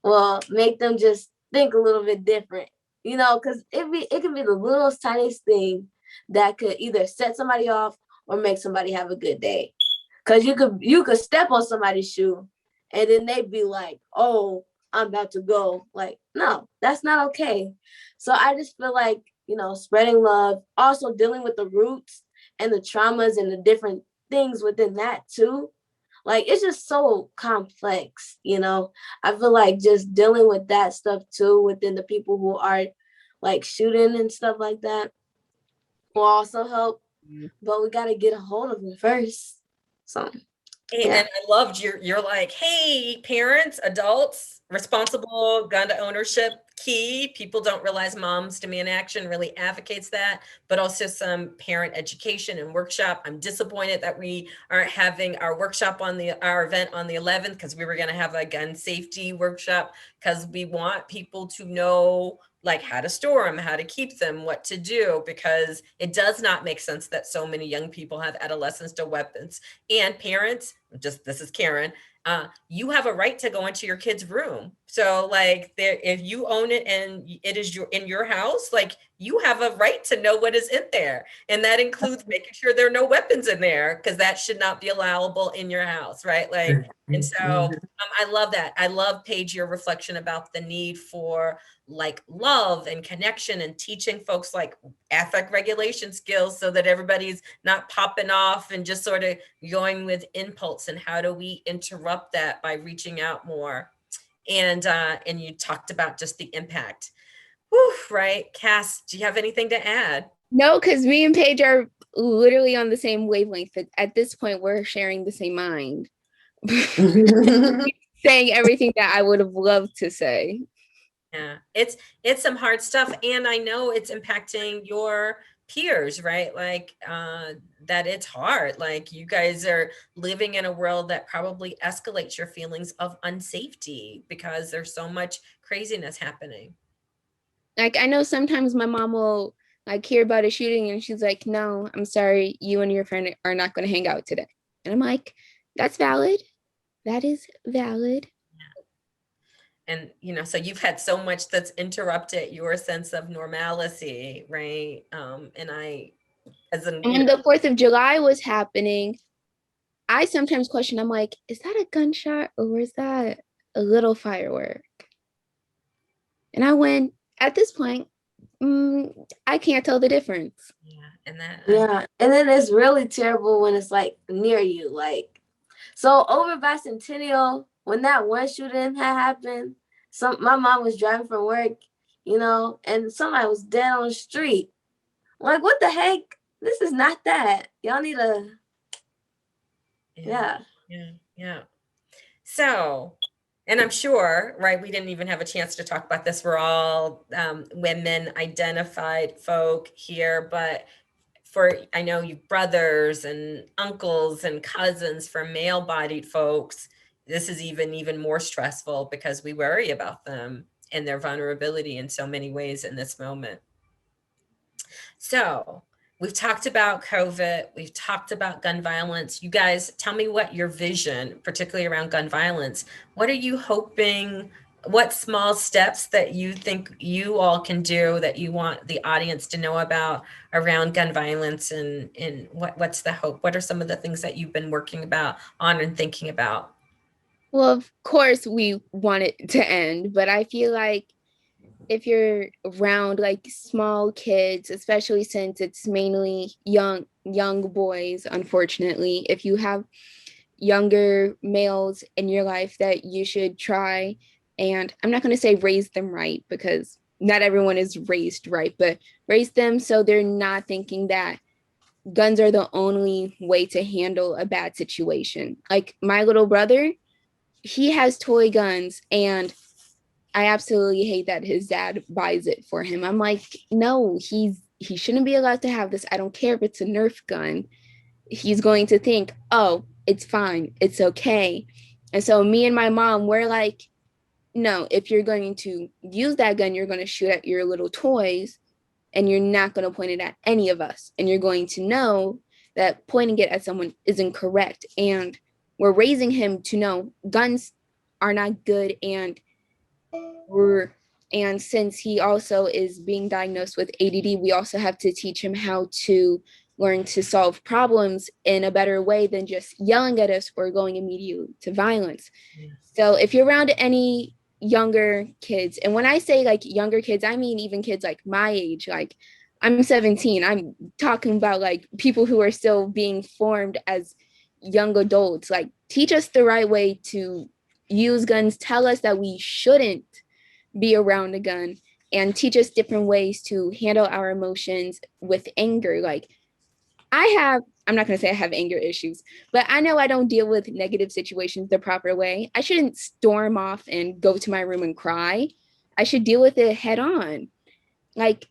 Speaker 4: Well, make them just think a little bit different, because it can be the littlest, tiniest thing that could either set somebody off or make somebody have a good day. Because you could step on somebody's shoe and then they'd be like, oh, I'm about to go. Like, no, that's not okay. So I just feel like, spreading love, also dealing with the roots and the traumas and the different things within that too. Like, it's just so complex, I feel like just dealing with that stuff too within the people who are like shooting and stuff like that will also help. But we got to get a hold of them first. So yeah.
Speaker 1: And I loved you're like, hey, parents, adults, responsible gun to ownership key. People don't realize Moms Demand Action really advocates that, but also some parent education and workshop. I'm disappointed that we aren't having our workshop our event on the 11th, because we were going to have a gun safety workshop, because we want people to know like how to store them, how to keep them, what to do, because it does not make sense that so many young people have adolescents to weapons. And parents, this is Karen, you have a right to go into your kid's room. So like if you own it and it is in your house, like you have a right to know what is in there. And that includes making sure there are no weapons in there, because that should not be allowable in your house, right? Like, and so I love that. I love, Paige, your reflection about the need for like love and connection and teaching folks like affect regulation skills, so that everybody's not popping off and just sort of going with impulse, and how do we interrupt that by reaching out more. And you talked about just the impact. Whew, right? Cass, do you have anything to add?
Speaker 3: No, because me and Paige are literally on the same wavelength. At this point, we're sharing the same mind. Saying everything that I would have loved to say.
Speaker 1: Yeah, it's some hard stuff, and I know it's impacting your peers, right? Like that it's hard. Like you guys are living in a world that probably escalates your feelings of unsafety, because there's so much craziness happening.
Speaker 3: Like, I know sometimes my mom will like hear about a shooting and she's like, no, I'm sorry, you and your friend are not going to hang out today. And I'm like, that's valid. That is valid.
Speaker 1: And so you've had so much that's interrupted your sense of normalcy, right? And
Speaker 3: when the 4th of July was happening, I sometimes question, I'm like, is that a gunshot or is that a little firework? And I went, at this point, I can't tell the difference.
Speaker 4: Yeah, and then it's really terrible when it's like near you. Like, so over Bicentennial, when that one shooting had happened, my mom was driving from work, and somebody was dead on the street. Like, what the heck? This is not that. Y'all need to. Yeah.
Speaker 1: So, and I'm sure, right, we didn't even have a chance to talk about this. We're all women identified folk here, but I know you brothers and uncles and cousins, for male bodied folks, this is even more stressful, because we worry about them and their vulnerability in so many ways in this moment. So we've talked about COVID. We've talked about gun violence. You guys, tell me what your vision, particularly around gun violence, what are you hoping, what small steps that you think you all can do that you want the audience to know about around gun violence, and what's the hope? What are some of the things that you've been working on and thinking about?
Speaker 3: Well, of course, we want it to end, but I feel like if you're around like small kids, especially since it's mainly young boys, unfortunately, if you have younger males in your life, that you should try, and I'm not going to say raise them right, because not everyone is raised right, but raise them so they're not thinking that guns are the only way to handle a bad situation. Like my little brother, he has toy guns, and I absolutely hate that his dad buys it for him. I'm like, no, he shouldn't be allowed to have this. I don't care if it's a Nerf gun. He's going to think, oh, it's fine, it's okay. And so me and my mom, we're like, no, if you're going to use that gun, you're going to shoot at your little toys, and you're not going to point it at any of us. And you're going to know that pointing it at someone is incorrect. And we're raising him to know guns are not good, and since he also is being diagnosed with ADD, we also have to teach him how to learn to solve problems in a better way than just yelling at us or going immediately to violence. So if you're around any younger kids. And when I say like younger kids, I mean even kids like my age. Like I'm 17. I'm talking about like people who are still being formed as young adults. Like teach us the right way to use guns, tell us that we shouldn't be around a gun, and teach us different ways to handle our emotions with anger. Like I'm not going to say I have anger issues, but I know I don't deal with negative situations the proper way. I shouldn't storm off and go to my room and cry. I should deal with it head on. Like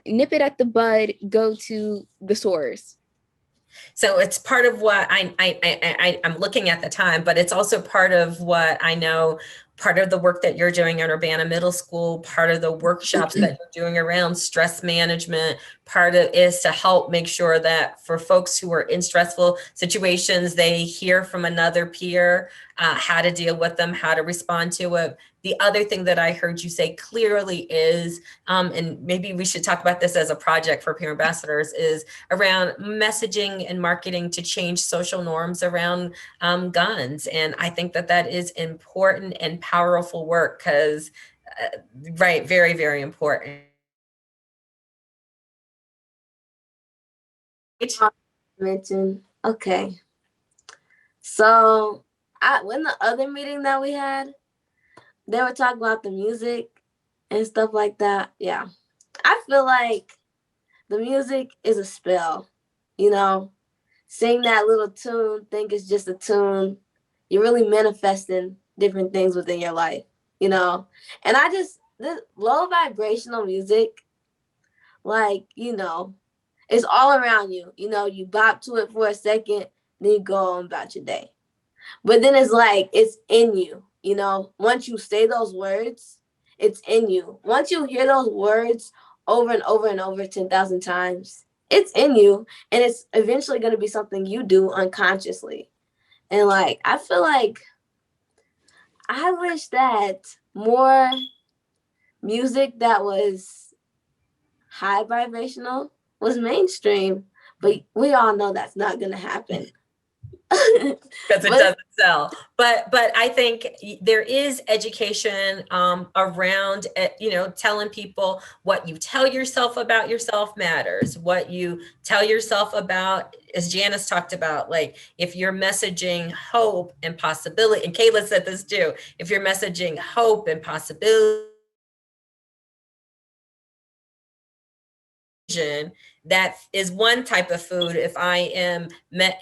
Speaker 3: nip it at the bud, go to the source.
Speaker 1: So it's part of what I'm looking at the time, but it's also part of what I know, part of the work that you're doing at Urbana Middle School, part of the workshops that you're doing around stress management, part of is to help make sure that for folks who are in stressful situations, they hear from another peer how to deal with them, how to respond to it. The other thing that I heard you say clearly is, and maybe we should talk about this as a project for peer ambassadors, is around messaging and marketing to change social norms around guns. And I think that that is important and powerful work because, right, very, very important.
Speaker 4: Mention. Okay. So when the other meeting that we had, they were talking about the music and stuff like that. Yeah. I feel like the music is a spell, you know, sing that little tune, think it's just a tune. You're really manifesting different things within your life, you know. And this low vibrational music, like, you know, it's all around you. You know, you bop to it for a second, then you go on about your day. But then it's like, it's in you, you know. Once you say those words, it's in you. Once you hear those words over and over and over 10,000 times, it's in you. And it's eventually going to be something you do unconsciously. And like, I feel like I wish that more music that was high vibrational was mainstream. But we all know that's not going to happen.
Speaker 1: Because it doesn't sell. But I think there is education around, you know, telling people what you tell yourself about yourself matters. What you tell yourself about, as Janice talked about, like if you're messaging hope and possibility, and Kayla said this too, if you're messaging hope and possibility, that is one type of food. If I am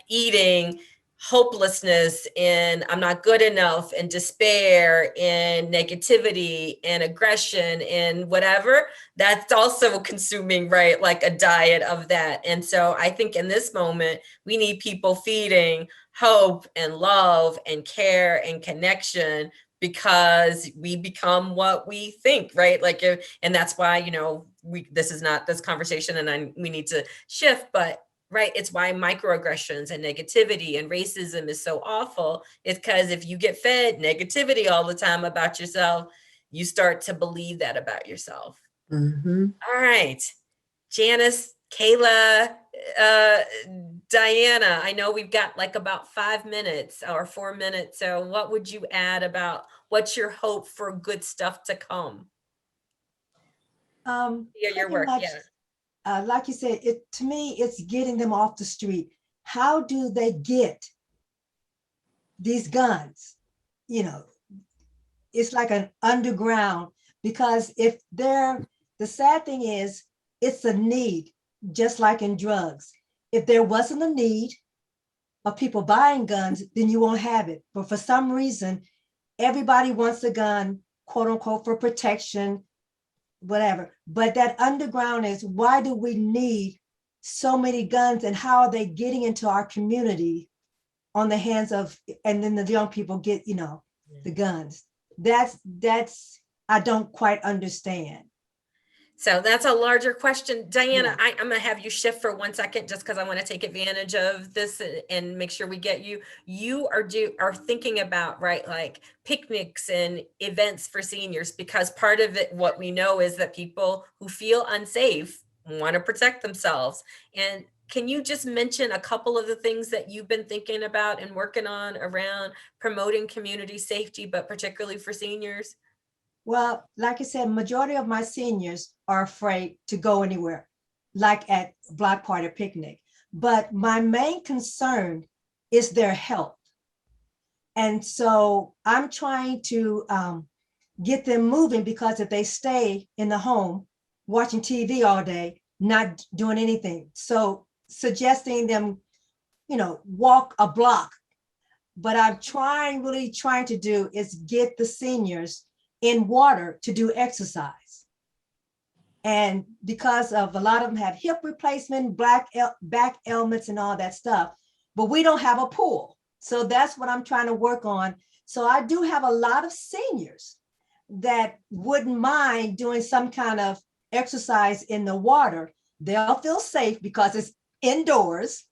Speaker 1: eating hopelessness and I'm not good enough and despair and negativity and aggression and whatever, that's also consuming, right? Like a diet of that. And so I think in this moment, we need people feeding hope and love and care and connection because we become what we think, right? Like, and that's why, you know, this is not this conversation and we need to shift, but right, it's why microaggressions and negativity and racism is so awful. It's because if you get fed negativity all the time about yourself, you start to believe that about yourself.
Speaker 2: Mm-hmm.
Speaker 1: All right, Janice, Kayla, Diana, I know we've got like about 5 minutes or 4 minutes. So what would you add about what's your hope for good stuff to come? Yeah, your work,
Speaker 6: Much,
Speaker 1: yeah.
Speaker 6: like you said, to me, it's getting them off the street. How do they get these guns? You know, it's like an underground, because if they're, the sad thing is, it's a need, just like in drugs. If there wasn't a need of people buying guns, then you won't have it. But for some reason, everybody wants a gun, quote unquote, for protection, whatever. But that underground is, why do we need so many guns, and how are they getting into our community on the hands of, and then the young people get, you know, the guns. That's I don't quite understand.
Speaker 1: So that's a larger question. Diana,
Speaker 6: Yeah.
Speaker 1: I'm going to have you shift for 1 second just because I want to take advantage of this and make sure we get you. You are thinking about, right, like picnics and events for seniors, because part of it, what we know is that people who feel unsafe want to protect themselves. And can you just mention a couple of the things that you've been thinking about and working on around promoting community safety, but particularly for seniors?
Speaker 6: Well, like I said, majority of my seniors are afraid to go anywhere, like at block party picnic. But my main concern is their health. And so I'm trying to get them moving, because if they stay in the home watching TV all day, not doing anything. So suggesting them, walk a block. But I'm really trying to do is get the seniors in water to do exercise. And because of a lot of them have hip replacement, back ailments and all that stuff, but we don't have a pool. So that's what I'm trying to work on. So I do have a lot of seniors that wouldn't mind doing some kind of exercise in the water. They'll feel safe because it's indoors.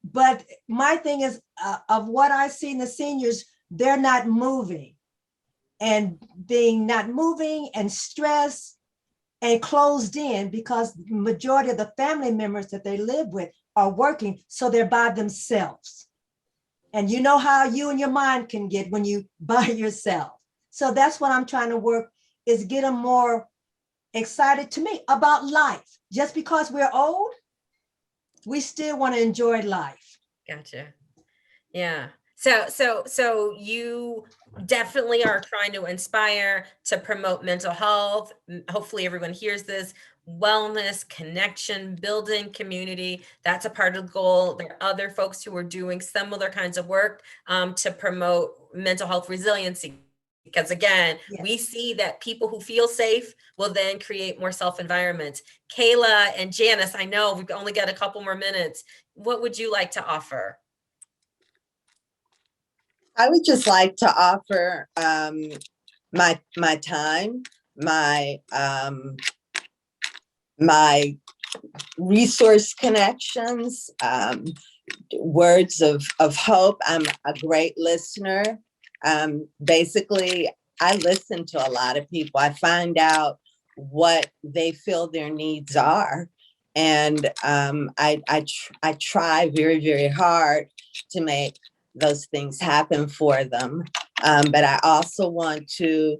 Speaker 6: But my thing is, of what I see in the seniors, they're not moving, and being not moving and stressed and closed in, because the majority of the family members that they live with are working. So they're by themselves. And you know how you and your mind can get when you by yourself. So that's what I'm trying to work, is get them more excited to me about life. Just because we're old, we still want to enjoy life.
Speaker 1: Gotcha. Yeah. So you definitely are trying to inspire, to promote mental health. Hopefully everyone hears this. Wellness, connection, building community. That's a part of the goal. There are other folks who are doing similar kinds of work to promote mental health resiliency. Because again,
Speaker 6: Yes.
Speaker 1: we see that people who feel safe will then create more self environments. Kayla and Janice, I know we've only got a couple more minutes. What would you like to offer?
Speaker 2: I would just like to offer my time, my resource connections, words of hope. I'm a great listener. Basically, I listen to a lot of people. I find out what they feel their needs are, and I try very, very hard to make those things happen for them. But I also want to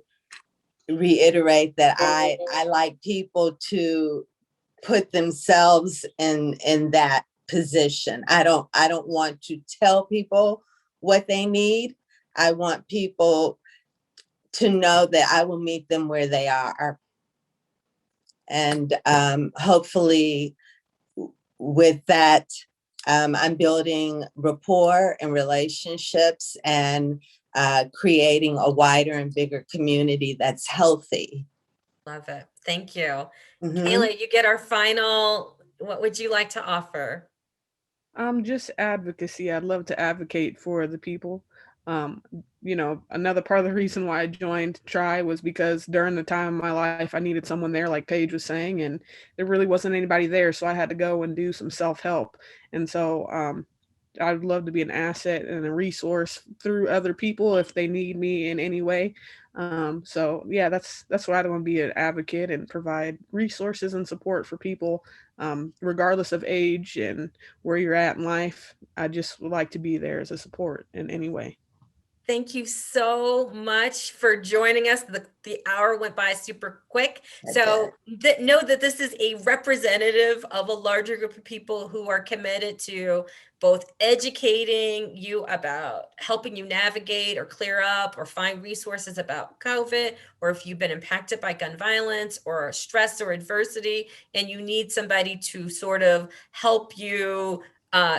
Speaker 2: reiterate that I like people to put themselves in that position. I don't want to tell people what they need. I want people to know that I will meet them where they are. And hopefully with that, I'm building rapport and relationships, and creating a wider and bigger community that's healthy.
Speaker 1: Love it. Thank you.
Speaker 2: Mhm.
Speaker 1: Kayla, you get our final. What would you like to offer?
Speaker 5: Just advocacy. I'd love to advocate for the people. Um, another part of the reason why I joined Try was because during the time of my life, I needed someone there, like Paige was saying, and there really wasn't anybody there. So I had to go and do some self-help. And so I'd love to be an asset and a resource through other people if they need me in any way. So yeah, that's why I want to be an advocate and provide resources and support for people, regardless of age and where you're at in life. I just would like to be there as a support in any way.
Speaker 1: Thank you so much for joining us. The hour went by super quick. So know that this is a representative of a larger group of people who are committed to both educating you about helping you navigate or clear up or find resources about COVID, or if you've been impacted by gun violence or stress or adversity, and you need somebody to sort of help you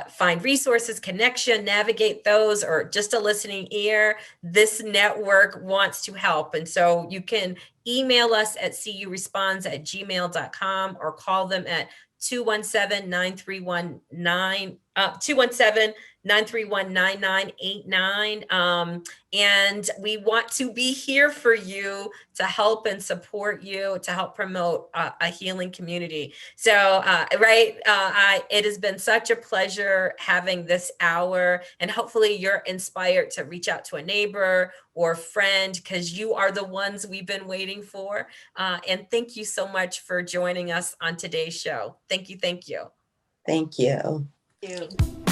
Speaker 1: find resources, connection, navigate those, or just a listening ear, this network wants to help. And so you can email us at curesponds@gmail.com or call them at 217-931-9989. And we want to be here for you to help and support you, to help promote a healing community. So, it has been such a pleasure having this hour, and hopefully you're inspired to reach out to a neighbor or friend, because you are the ones we've been waiting for. And thank you so much for joining us on today's show. Thank you. Thank you.
Speaker 2: Thank you.
Speaker 6: Thank you.